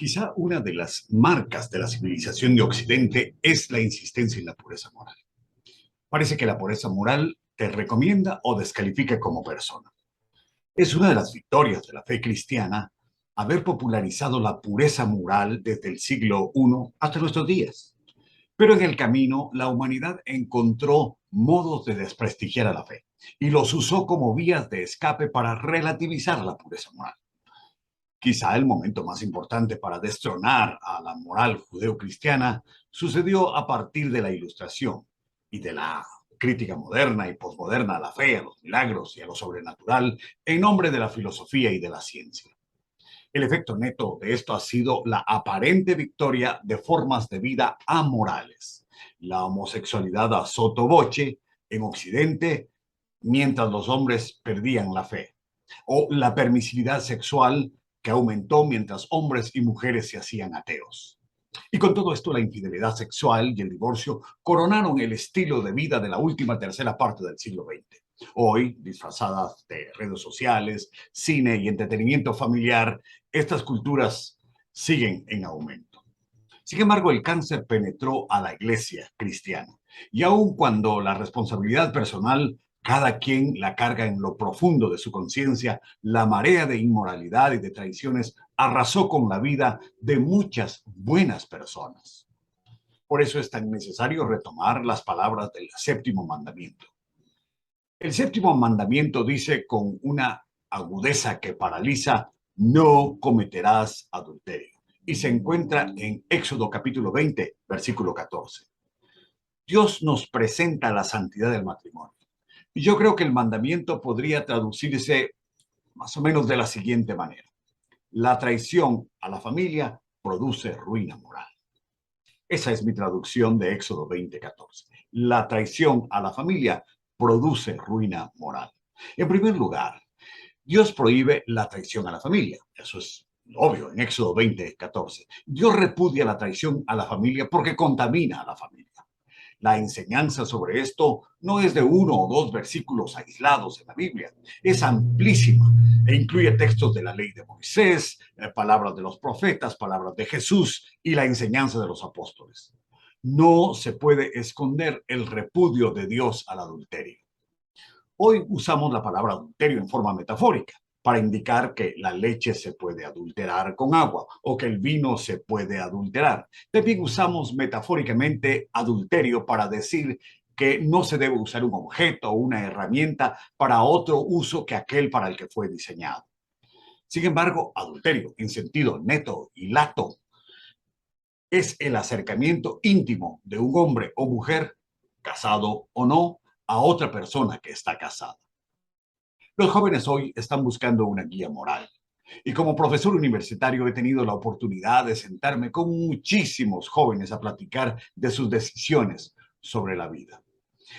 Quizá una de las marcas de la civilización de Occidente es la insistencia en la pureza moral. Parece que la pureza moral te recomienda o descalifica como persona. Es una de las victorias de la fe cristiana haber popularizado la pureza moral desde el siglo I hasta nuestros días. Pero en el camino, la humanidad encontró modos de desprestigiar a la fe y los usó como vías de escape para relativizar la pureza moral. Quizá el momento más importante para destronar a la moral judeocristiana sucedió a partir de la Ilustración y de la crítica moderna y posmoderna a la fe, a los milagros y a lo sobrenatural en nombre de la filosofía y de la ciencia. El efecto neto de esto ha sido la aparente victoria de formas de vida amorales. La homosexualidad a sotto voce en Occidente, mientras los hombres perdían la fe, o la permisividad sexual que aumentó mientras hombres y mujeres se hacían ateos. Y con todo esto, la infidelidad sexual y el divorcio coronaron el estilo de vida de la última tercera parte del siglo XX. Hoy, disfrazadas de redes sociales, cine y entretenimiento familiar, estas culturas siguen en aumento. Sin embargo, el cáncer penetró a la iglesia cristiana y aun cuando la responsabilidad personal cada quien la carga en lo profundo de su conciencia, la marea de inmoralidad y de traiciones arrasó con la vida de muchas buenas personas. Por eso es tan necesario retomar las palabras del séptimo mandamiento. El séptimo mandamiento dice con una agudeza que paraliza: no cometerás adulterio. Y se encuentra en Éxodo capítulo 20, versículo 14. Dios nos presenta la santidad del matrimonio. Y yo creo que el mandamiento podría traducirse más o menos de la siguiente manera: la traición a la familia produce ruina moral. Esa es mi traducción de Éxodo 20:14. La traición a la familia produce ruina moral. En primer lugar, Dios prohíbe la traición a la familia. Eso es obvio en Éxodo 20:14. Dios repudia la traición a la familia porque contamina a la familia. La enseñanza sobre esto no es de uno o dos versículos aislados en la Biblia, es amplísima e incluye textos de la ley de Moisés, palabras de los profetas, palabras de Jesús y la enseñanza de los apóstoles. No se puede esconder el repudio de Dios al adulterio. Hoy usamos la palabra adulterio en forma metafórica para indicar que la leche se puede adulterar con agua o que el vino se puede adulterar. También usamos metafóricamente adulterio para decir que no se debe usar un objeto o una herramienta para otro uso que aquel para el que fue diseñado. Sin embargo, adulterio en sentido neto y lato es el acercamiento íntimo de un hombre o mujer, casado o no, a otra persona que está casada. Los jóvenes hoy están buscando una guía moral. Y como profesor universitario he tenido la oportunidad de sentarme con muchísimos jóvenes a platicar de sus decisiones sobre la vida.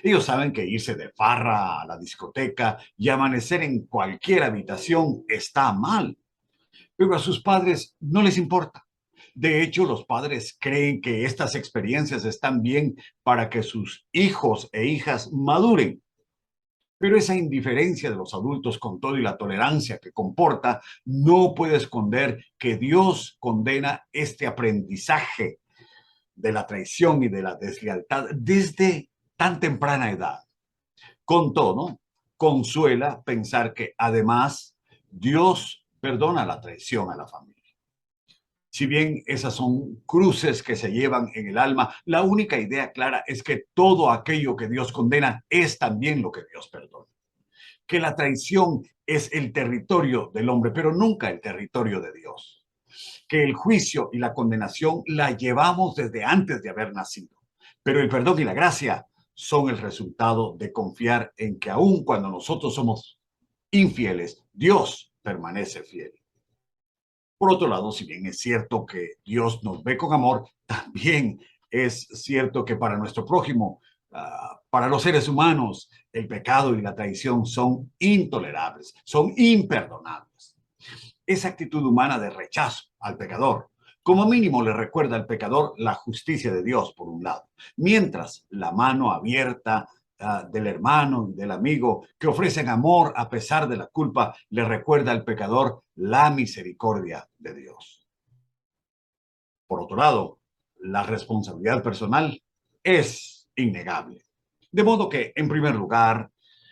Ellos saben que irse de farra a la discoteca y amanecer en cualquier habitación está mal, pero a sus padres no les importa. De hecho, los padres creen que estas experiencias están bien para que sus hijos e hijas maduren. Pero esa indiferencia de los adultos con todo y la tolerancia que comporta no puede esconder que Dios condena este aprendizaje de la traición y de la deslealtad desde tan temprana edad. Con todo, consuela pensar que además Dios perdona la traición a la familia. Si bien esas son cruces que se llevan en el alma, la única idea clara es que todo aquello que Dios condena es también lo que Dios perdona. Que la traición es el territorio del hombre, pero nunca el territorio de Dios. Que el juicio y la condenación la llevamos desde antes de haber nacido, pero el perdón y la gracia son el resultado de confiar en que aun cuando nosotros somos infieles, Dios permanece fiel. Por otro lado, si bien es cierto que Dios nos ve con amor, también es cierto que para nuestro prójimo, para los seres humanos, el pecado y la traición son intolerables, son imperdonables. Esa actitud humana de rechazo al pecador, como mínimo le recuerda al pecador la justicia de Dios, por un lado, mientras la mano abierta del hermano y del amigo que ofrecen amor a pesar de la culpa le recuerda al pecador la misericordia de Dios. otro lado, la responsabilidad personal es innegable. De modo que, en primer lugar,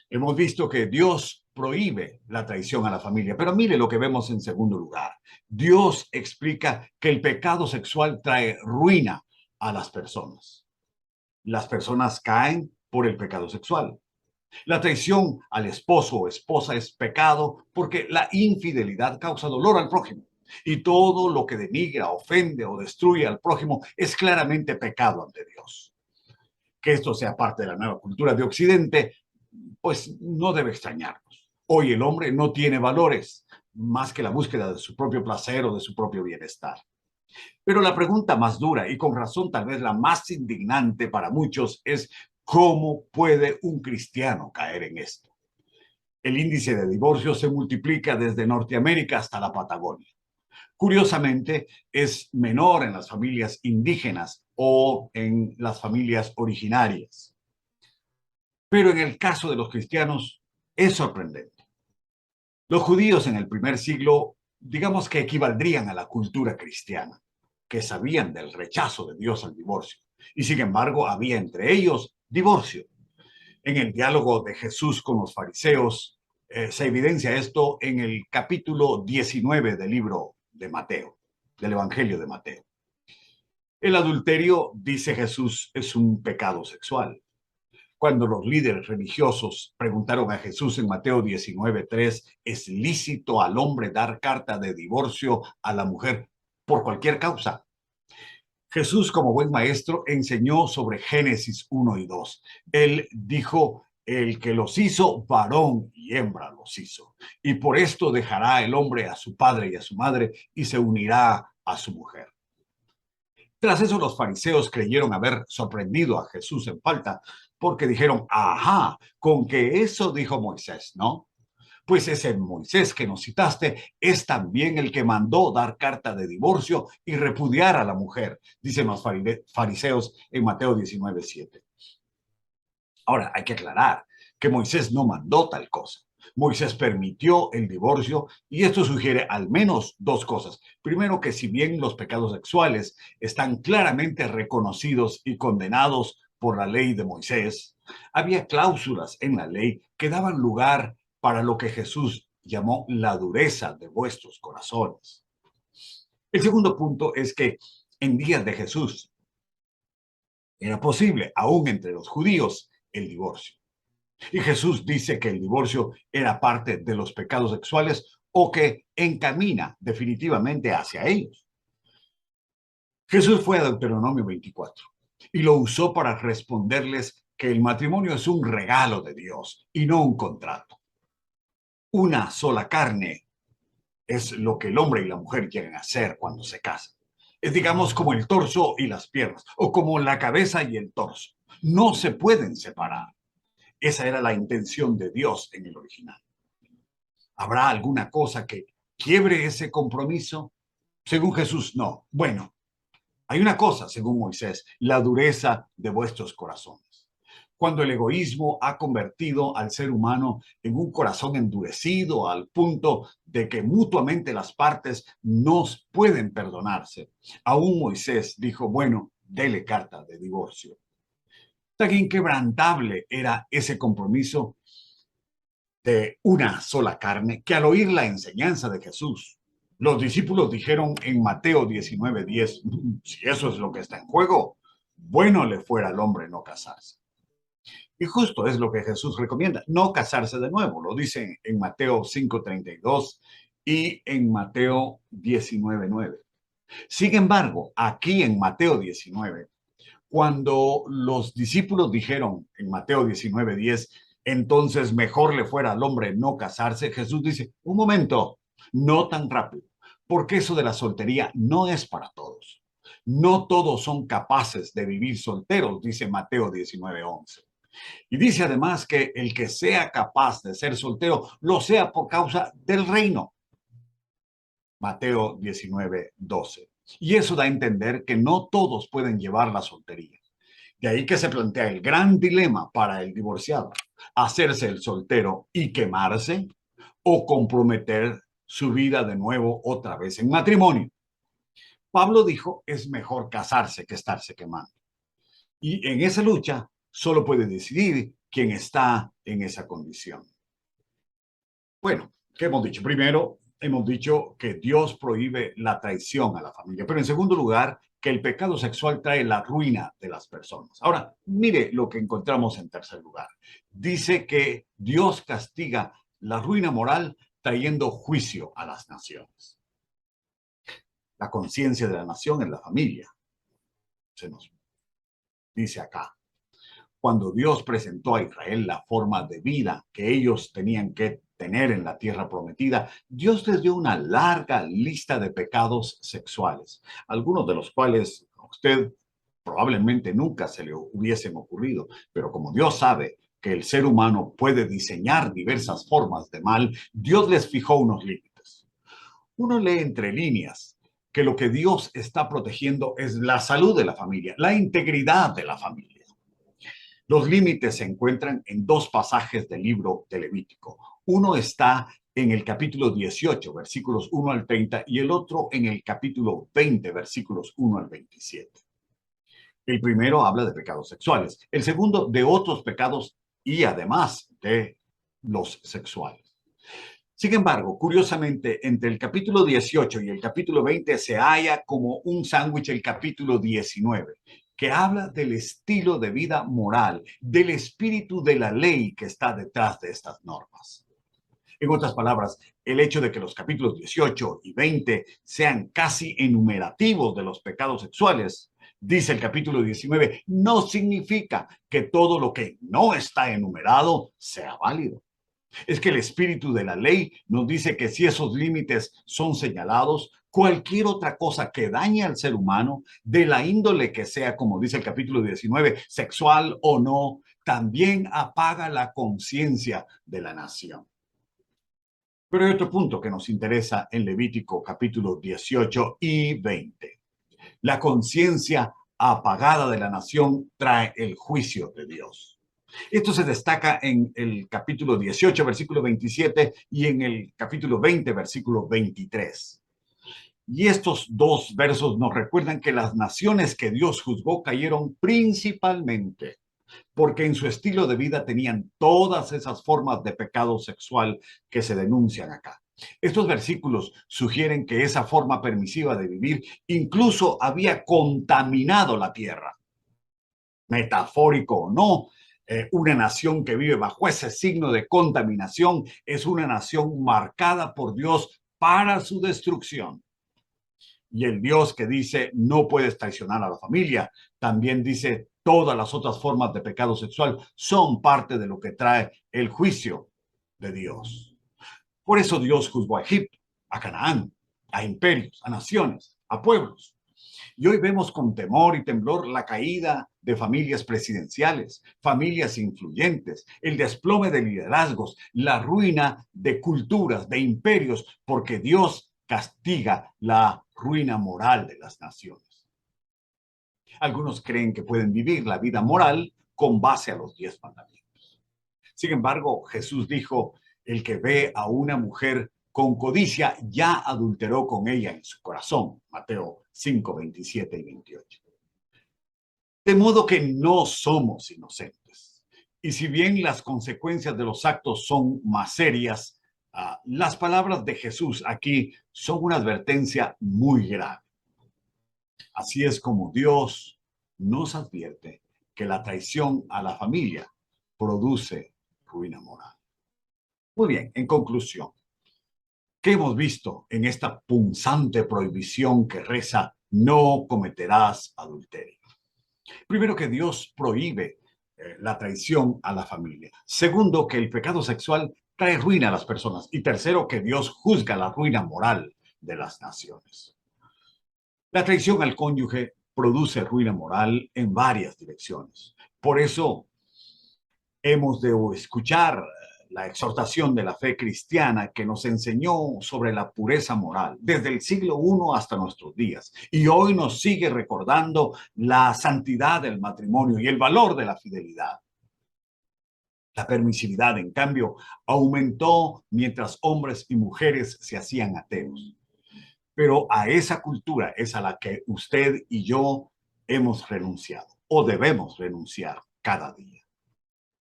hemos visto que Dios prohíbe la traición a la familia, pero mire lo que vemos en segundo lugar. Dios explica que el pecado sexual trae ruina a las personas. Las personas caen por el pecado sexual. La traición al esposo o esposa es pecado porque la infidelidad causa dolor al prójimo. Y todo lo que denigra, ofende o destruye al prójimo es claramente pecado ante Dios. Que esto sea parte de la nueva cultura de Occidente, pues no debe extrañarnos. Hoy el hombre no tiene valores más que la búsqueda de su propio placer o de su propio bienestar. Pero la pregunta más dura y con razón tal vez la más indignante para muchos es ¿cómo puede un cristiano caer en esto? El índice de divorcio se multiplica desde Norteamérica hasta la Patagonia. Curiosamente, es menor en las familias indígenas o en las familias originarias. Pero en el caso de los cristianos es sorprendente. Los judíos en el primer siglo, digamos que equivaldrían a la cultura cristiana, que sabían del rechazo de Dios al divorcio. Y sin embargo, había entre ellos divorcio. En el diálogo de Jesús con los fariseos, se evidencia esto en el capítulo 19 del libro de Mateo, del Evangelio de Mateo. El adulterio, dice Jesús, es un pecado sexual. Cuando los líderes religiosos preguntaron a Jesús en Mateo 19:3, ¿es lícito al hombre dar carta de divorcio a la mujer por cualquier causa? Jesús, como buen maestro, enseñó sobre Génesis 1 y 2. Él dijo, el que los hizo, varón y hembra los hizo. Y por esto dejará el hombre a su padre y a su madre y se unirá a su mujer. Tras eso los fariseos creyeron haber sorprendido a Jesús en falta porque dijeron, ajá, con que eso dijo Moisés, ¿no? Pues ese Moisés que nos citaste es también el que mandó dar carta de divorcio y repudiar a la mujer, dicen los fariseos en Mateo 19:7. Ahora, hay que aclarar que Moisés no mandó tal cosa. Moisés permitió el divorcio y esto sugiere al menos dos cosas. Primero, que si bien los pecados sexuales están claramente reconocidos y condenados por la ley de Moisés, había cláusulas en la ley que daban lugar para lo que Jesús llamó la dureza de vuestros corazones. El segundo punto es que en días de Jesús era posible, aún entre los judíos, el divorcio. Y Jesús dice que el divorcio era parte de los pecados sexuales o que encamina definitivamente hacia ellos. Jesús fue a Deuteronomio 24 y lo usó para responderles que el matrimonio es un regalo de Dios y no un contrato. Una sola carne es lo que el hombre y la mujer quieren hacer cuando se casan. Es, digamos, como el torso y las piernas, o como la cabeza y el torso. No se pueden separar. Esa era la intención de Dios en el original. ¿Habrá alguna cosa que quiebre ese compromiso? Según Jesús, no. Bueno, hay una cosa, según Moisés, la dureza de vuestros corazones. Cuando el egoísmo ha convertido al ser humano en un corazón endurecido al punto de que mutuamente las partes no pueden perdonarse. Aún Moisés dijo, bueno, dele carta de divorcio. Tan inquebrantable era ese compromiso de una sola carne que al oír la enseñanza de Jesús, los discípulos dijeron en Mateo 19:10, si eso es lo que está en juego, bueno le fuera al hombre no casarse. Y justo es lo que Jesús recomienda, no casarse de nuevo. Lo dice en Mateo 5:32 y en Mateo 19:9. Sin embargo, aquí en Mateo 19, cuando los discípulos dijeron en Mateo 19:10, entonces mejor le fuera al hombre no casarse, Jesús dice, un momento, no tan rápido, porque eso de la soltería no es para todos. No todos son capaces de vivir solteros, dice Mateo 19:11. Y dice además que el que sea capaz de ser soltero, lo sea por causa del reino. Mateo 19:12. Y eso da a entender que no todos pueden llevar la soltería. De ahí que se plantea el gran dilema para el divorciado: hacerse el soltero y quemarse o comprometer su vida de nuevo otra vez en matrimonio. Pablo dijo, es mejor casarse que estarse quemando. Y en esa lucha solo puede decidir quien está en esa condición. Bueno, ¿qué hemos dicho? Primero, hemos dicho que Dios prohíbe la traición a la familia, pero en segundo lugar, que el pecado sexual trae la ruina de las personas. Ahora, mire lo que encontramos en tercer lugar. Dice que Dios castiga la ruina moral trayendo juicio a las naciones. La conciencia de la nación es la familia, se nos dice acá. Cuando Dios presentó a Israel la forma de vida que ellos tenían que tener en la tierra prometida, Dios les dio una larga lista de pecados sexuales, algunos de los cuales a usted probablemente nunca se le hubiesen ocurrido, pero como Dios sabe que el ser humano puede diseñar diversas formas de mal, Dios les fijó unos límites. Uno lee entre líneas que lo que Dios está protegiendo es la salud de la familia, la integridad de la familia. Los límites se encuentran en dos pasajes del libro de Levítico. Uno está en el capítulo 18, versículos 1 al 30, y el otro en el capítulo 20, versículos 1 al 27. El primero habla de pecados sexuales, el segundo de otros pecados y además de los sexuales. Sin embargo, curiosamente, entre el capítulo 18 y el capítulo 20 se halla como un sándwich el capítulo 19, que habla del estilo de vida moral, del espíritu de la ley que está detrás de estas normas. En otras palabras, el hecho de que los capítulos 18 y 20 sean casi enumerativos de los pecados sexuales, dice el capítulo 19, no significa que todo lo que no está enumerado sea válido. Es que el espíritu de la ley nos dice que si esos límites son señalados, cualquier otra cosa que dañe al ser humano, de la índole que sea, como dice el capítulo 19, sexual o no, también apaga la conciencia de la nación. Pero hay otro punto que nos interesa en Levítico capítulo 18 y 20. La conciencia apagada de la nación trae el juicio de Dios. Esto se destaca en el capítulo 18, versículo 27 y en el capítulo 20, versículo 23. Y estos dos versos nos recuerdan que las naciones que Dios juzgó cayeron principalmente porque en su estilo de vida tenían todas esas formas de pecado sexual que se denuncian acá. Estos versículos sugieren que esa forma permisiva de vivir incluso había contaminado la tierra. Metafórico o no, una nación que vive bajo ese signo de contaminación es una nación marcada por Dios para su destrucción. Y el Dios que dice no puedes traicionar a la familia, también dice todas las otras formas de pecado sexual son parte de lo que trae el juicio de Dios. Por eso Dios juzgó a Egipto, a Canaán, a imperios, a naciones, a pueblos. Y hoy vemos con temor y temblor la caída de familias presidenciales, familias influyentes, el desplome de liderazgos, la ruina de culturas, de imperios, porque Dios castiga la ruina moral de las naciones. Algunos creen que pueden vivir la vida moral con base a los 10 mandamientos. Sin embargo, Jesús dijo, el que ve a una mujer con codicia ya adulteró con ella en su corazón. Mateo 5, 27 y 28. De modo que no somos inocentes. Y si bien las consecuencias de los actos son más serias, las palabras de Jesús aquí son una advertencia muy grave. Así es como Dios nos advierte que la traición a la familia produce ruina moral. Muy bien, en conclusión, ¿qué hemos visto en esta punzante prohibición que reza no cometerás adulterio? Primero, que Dios prohíbe la traición a la familia. Segundo, que el pecado sexual trae ruina a las personas. Y tercero, que Dios juzga la ruina moral de las naciones. La traición al cónyuge produce ruina moral en varias direcciones. Por eso hemos de escuchar la exhortación de la fe cristiana que nos enseñó sobre la pureza moral desde el siglo I hasta nuestros días. Y hoy nos sigue recordando la santidad del matrimonio y el valor de la fidelidad. La permisividad, en cambio, aumentó mientras hombres y mujeres se hacían ateos. Pero a esa cultura es a la que usted y yo hemos renunciado o debemos renunciar cada día.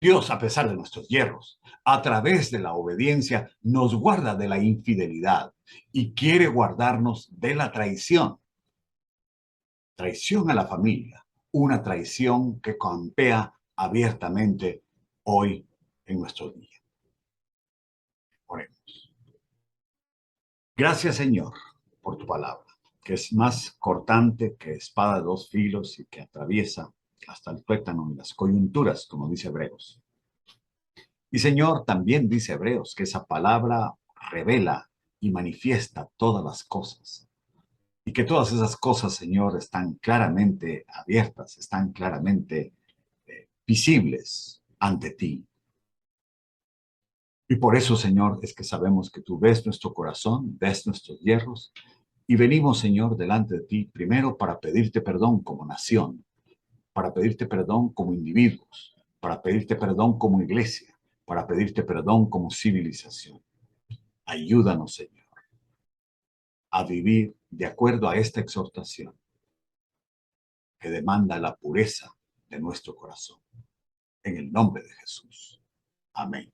Dios, a pesar de nuestros hierros, a través de la obediencia, nos guarda de la infidelidad y quiere guardarnos de la traición. Traición a la familia, una traición que campea abiertamente hoy en nuestro día. Oremos. Gracias, Señor, por tu palabra, que es más cortante que espada de dos filos y que atraviesa hasta el tuétano y las coyunturas, como dice Hebreos. Y Señor, también dice Hebreos que esa palabra revela y manifiesta todas las cosas. Y que todas esas cosas, Señor, están claramente abiertas, están claramente visibles ante ti. Y por eso, Señor, es que sabemos que tú ves nuestro corazón, ves nuestros hierros, y venimos, Señor, delante de ti, primero para pedirte perdón como nación, para pedirte perdón como individuos, para pedirte perdón como iglesia, para pedirte perdón como civilización. Ayúdanos, Señor, a vivir de acuerdo a esta exhortación que demanda la pureza de nuestro corazón. En el nombre de Jesús. Amén.